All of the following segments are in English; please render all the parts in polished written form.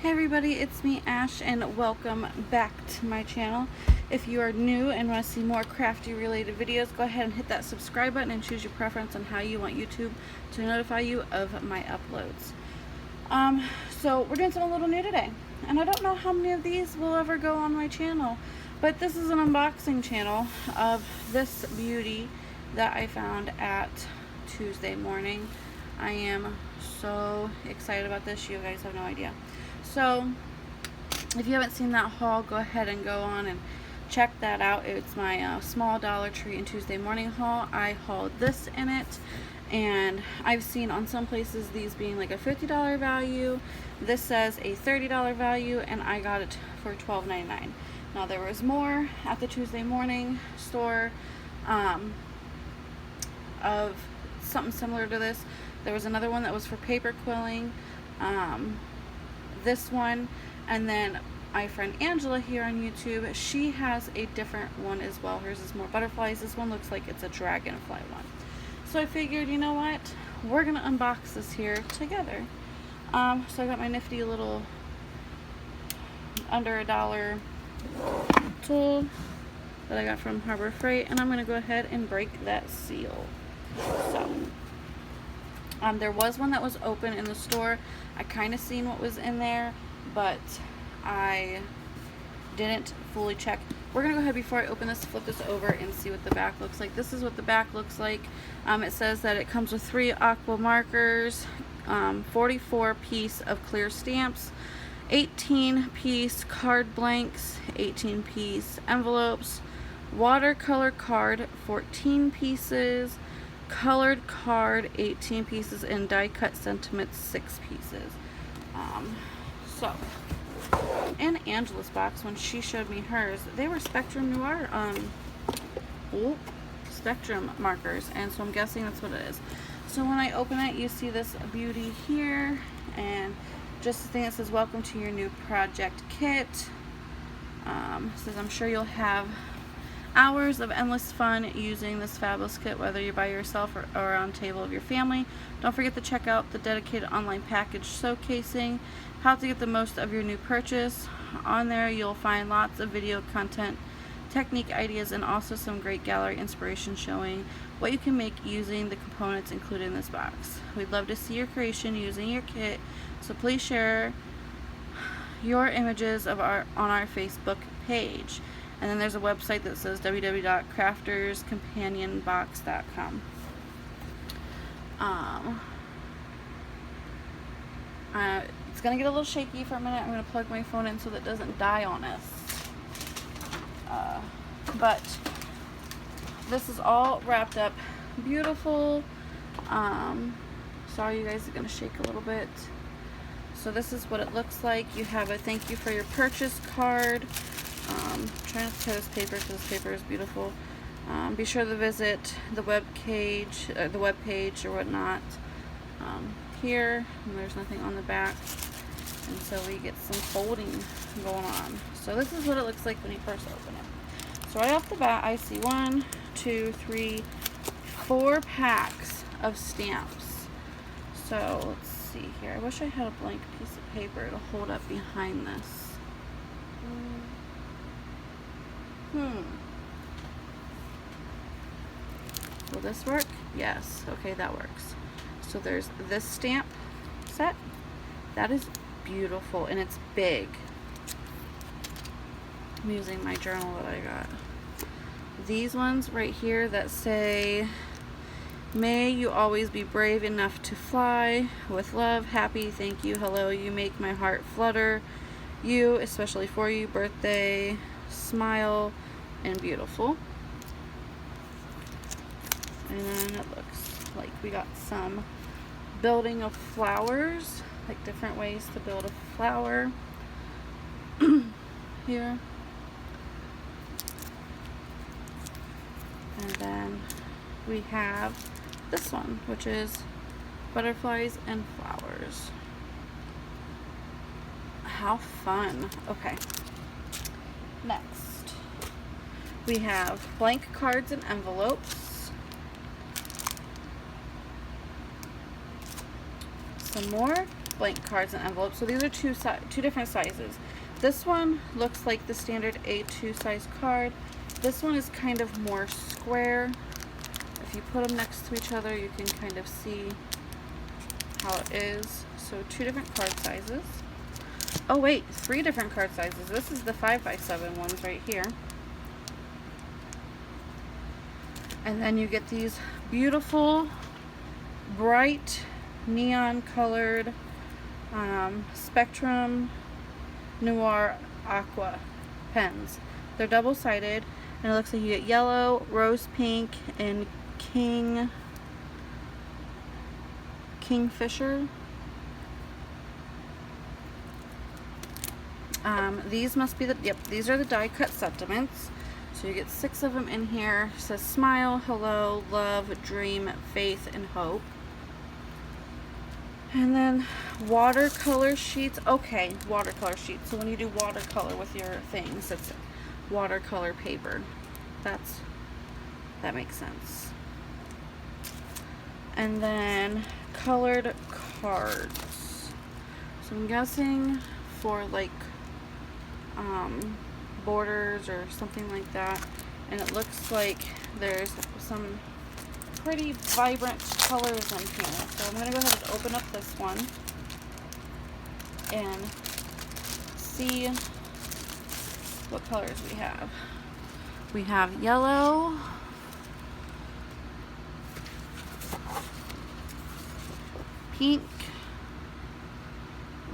Hey everybody, it's me Ash and welcome back to my channel. If you are new and want to see more crafty related videos, go ahead and hit that subscribe button and choose your preference on how you want YouTube to notify you of my uploads. So we're doing something a little new today, and I don't know how many of these will ever go on my channel, but this is an unboxing channel of this beauty that I found at Tuesday morning. I am so excited about this, you guys have no idea. So if you haven't seen that haul, go ahead and go on and check that out. It's my small Dollar Tree and Tuesday morning haul. I hauled this in it, and I've seen on some places these being like a $50 value. This says a $30 value, and I got it for $12.99. Now there was more at the Tuesday morning store of something similar to this. There was another one that was for paper quilling. This one, and then my friend Angela here on YouTube, she has a different one as well. Hers is more butterflies. This one looks like it's a dragonfly one. So I figured, you know what, we're gonna unbox this here together. So I got my nifty little under $1 tool that I got from Harbor Freight, and I'm gonna go ahead and break that seal. So there was one that was open in the store. I kind of seen what was in there, but I didn't fully check. We're gonna go ahead, before I open this, flip this over and see what the back looks like. This is what the back looks like. It says that it comes with 3 aqua markers, 44 piece of clear stamps, 18 piece card blanks, 18 piece envelopes, watercolor card 14 pieces, colored card 18 pieces, and die cut sentiments 6 pieces. So in Angela's box, when she showed me hers, they were Spectrum Noir Spectrum markers, and so I'm guessing that's what it is. So when I open it, you see this beauty here, and just the thing that says welcome to your new project kit. Says I'm sure you'll have hours of endless fun using this fabulous kit, whether you're by yourself or on table of your family. Don't forget to check out the dedicated online package showcasing how to get the most of your new purchase. On there you'll find lots of video content, technique ideas, and also some great gallery inspiration showing what you can make using the components included in this box. We'd love to see your creation using your kit, so please share your images on our Facebook page. And then there's a website that says www.crafterscompanionbox.com. It's going to get a little shaky for a minute. I'm going to plug my phone in so that it doesn't die on us. But this is all wrapped up beautiful. Sorry you guys are going to shake a little bit. So this is what it looks like. You have a thank you for your purchase card. Trying to tear this paper because this paper is beautiful. Be sure to visit the web page or whatnot here. And there's nothing on the back, and so we get some folding going on. So this is what it looks like when you first open it. So right off the bat, I see 1, 2, 3, 4 packs of stamps. So let's see here. I wish I had a blank piece of paper to hold up behind this. Will this work? Yes. Okay, that works. So there's this stamp set. That is beautiful, and it's big. I'm using my journal that I got. These ones right here that say, may you always be brave enough to fly. With love, happy, thank you, hello, you make my heart flutter. You, especially for you, birthday, smile, and beautiful. And then it looks like we got some building of flowers, like different ways to build a flower here. And then we have this one, which is butterflies and flowers. How fun. Okay. Next, we have blank cards and envelopes. Some more blank cards and envelopes. So these are two different sizes. This one looks like the standard A2 size card. This one is kind of more square. If you put them next to each other, you can kind of see how it is. So 2 different card sizes. Oh wait, 3 different card sizes. This is the 5x7 ones right here. And then you get these beautiful, bright, neon colored Spectrum Noir Aqua pens. They're double-sided, and it looks like you get yellow, rose pink, and Kingfisher. These must be these are the die-cut sentiments. So you get 6 of them in here. It says smile, hello, love, dream, faith, and hope. And then watercolor sheets. Okay, watercolor sheets. So when you do watercolor with your things, it's watercolor paper. That makes sense. And then colored cards. So I'm guessing for like borders or something like that. And it looks like there's some pretty vibrant colors in here. So I'm going to go ahead and open up this one and see what colors we have. We have yellow, pink.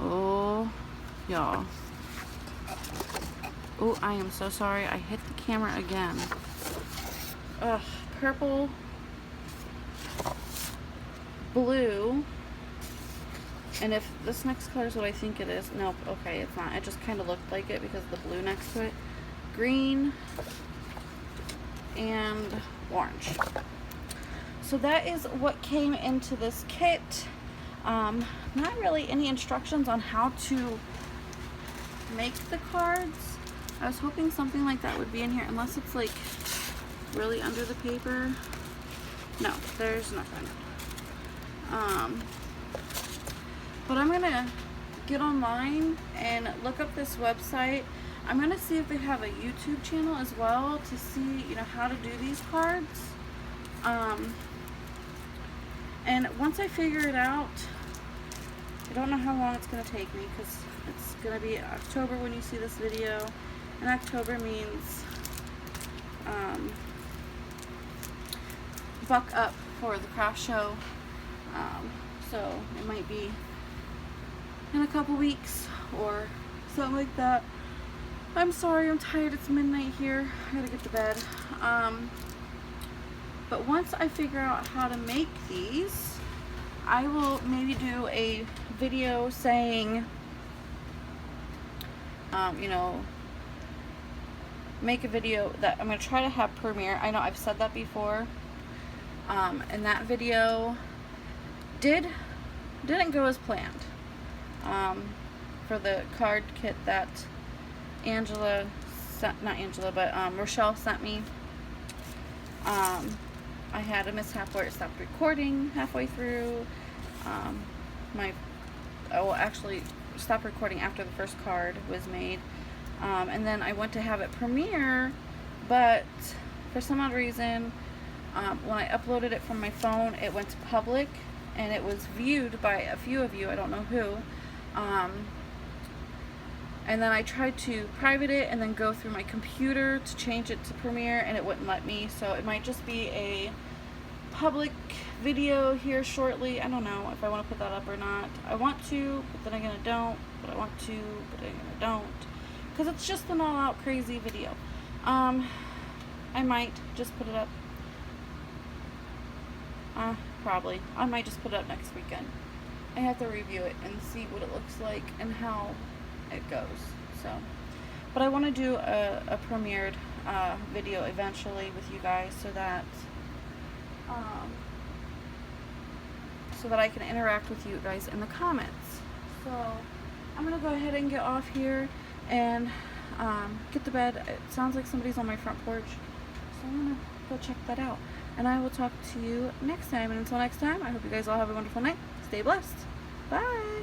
Oh, y'all. Oh, I am so sorry. I hit the camera again. Ugh, purple, blue, and if this next color is what I think it is, nope, okay, it's not. It just kind of looked like it because of the blue next to it. Green and orange. So that is what came into this kit. Not really any instructions on how to make the cards. I was hoping something like that would be in here, unless it's like really under the paper. No, there's nothing. But I'm gonna get online and look up this website. I'm gonna see if they have a YouTube channel as well to see, you know, how to do these cards. And once I figure it out, I don't know how long it's gonna take me, because it's gonna be October when you see this video, and October means buck up for the craft show. So it might be in a couple weeks or something like that. I'm sorry, I'm tired. It's midnight here. I gotta get to bed. But once I figure out how to make these, I will maybe do a video saying, you know, make a video that I'm gonna try to have premiere. I know I've said that before. And that video didn't go as planned. For the card kit that Angela sent, not Angela, but Rochelle sent me. I had a mishap where it stopped recording halfway through. Actually stopped recording after the first card was made. And then I went to have it premiere, but for some odd reason, when I uploaded it from my phone, it went to public, and it was viewed by a few of you, I don't know who. And then I tried to private it and then go through my computer to change it to Premiere, and it wouldn't let me. So it might just be a public video here shortly. I don't know if I want to put that up or not. I want to, but then again I don't. But I want to, but then again I don't. Because it's just an all-out crazy video. I might just put it up. Probably. I might just put it up next weekend. I have to review it and see what it looks like and how it goes. So, but I want to do a premiered video eventually with you guys, so that I can interact with you guys in the comments. So I'm gonna go ahead and get off here and get to bed. It sounds like somebody's on my front porch, so I'm gonna go check that out. And I will talk to you next time. And until next time, I hope you guys all have a wonderful night. Stay blessed. Bye.